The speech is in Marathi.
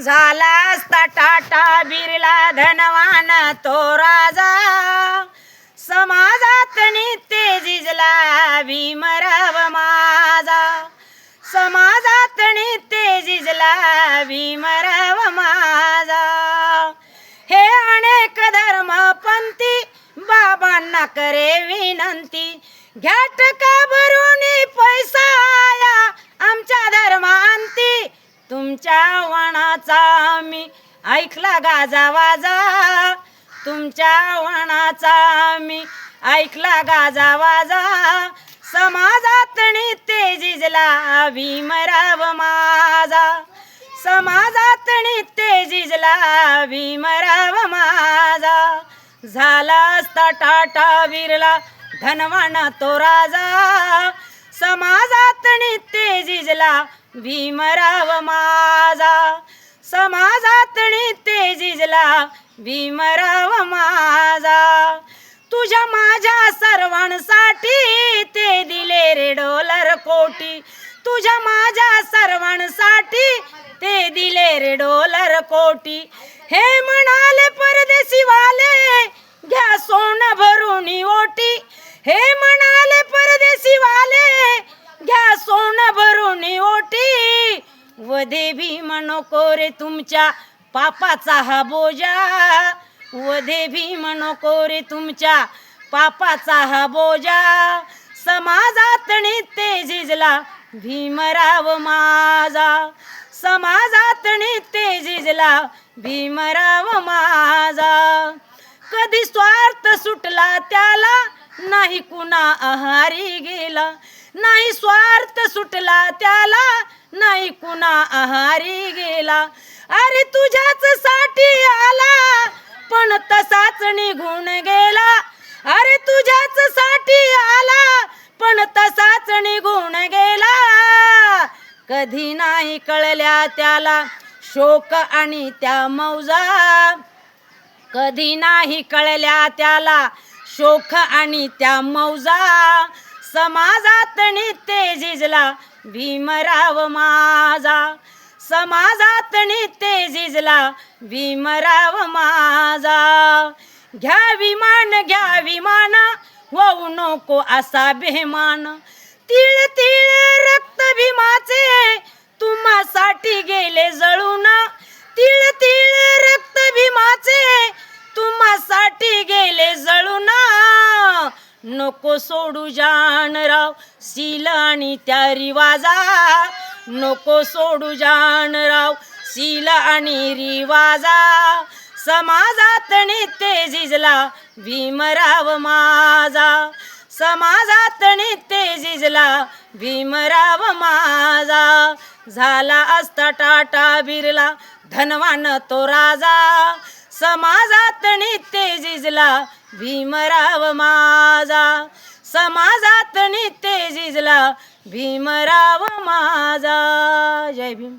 झाला असता टाटा बिर्ला धनवान तो राजा, समाजात नित्य झिजला भीमराव माझा, समाजात नित्य झिजला भीमराव माझा. हे अनेक धर्मपंथी बाबांना करे विनंती, घ्या टका भरून पैसा या आमच्या धर्मांती. तुमच्या वनाचा आम्ही ऐकला गाजा वाजा, तुमच्या वनाचा आम्ही ऐकला गाजा वाजा. समाजात नित्य झिजला भीमराव माझा, समाजात नित्य झिजला भीमराव माझा. झाला असता टाटा बिर्ला धनवान तो राजा, समाजात नित्य झिजला भीमराव माझा, समाजात नित्य झिजला भीमराव माझा. तुझ्या माझ्या सर्वांसाठी ते दिले रे डॉलर कोटी, तुझ्या माझ्या सर्वांसाठी ते दिले रे डॉलर कोटी. हे म्हणाले परदेशी वाले घ्या सोनं भरून ओटी, हे म्हणाले परदेशी वाले घ्या सोनं भरून ओटी. वधे भीम नको रे तुमच्या पापाचा हा बोजा, वधे भीम नको रे तुमच्या पापाचा हा बोजा. समाजात नित्य झिजला भीमराव माझा, समाजात नित्य झिजला भीमराव माझा. कधी स्वार्थ सुटला त्याला नाही कुणा आहारी गेला, नाही स्वार्थ सुटला त्याला नाही कुणा आहारी गेला. अरे तुझ्याच साठी आला पण तसाच निघून गेला, अरे तुझ्याच साठी आला पण तसाच निघून गेला. कधी नाही कळल्या त्याला शोक आणि त्या मौजा, कधी नाही कळल्या त्याला शोक आणि त्या मौजा. समाजात नित्य झिजला भीमराव माझा, समाजात नित्य झिजला भीमराव माझा. घ्या विमान होऊ नको असा बेमान, तिळ तिळ रक्त भीमाचे तुम्हासाठी गेले जळून, तिळ तिळ रक्त भीमाचे तुम्हासाठी गेले जळून. नको सोडू जानराव शील आणि त्या रिवाजा, नको सोडू जानराव शील आणि रिवाजा. समाजात नित्य झिजला भीमराव माझा, समाजात नित्य झिजला भीमराव माझा. झाला असता टाटा बिर्ला धनवान तो राजा, समाजात नित्य झिजला भीमराव माझा, समाजात नित्य झिजला भीमराव माझा. जय भीम.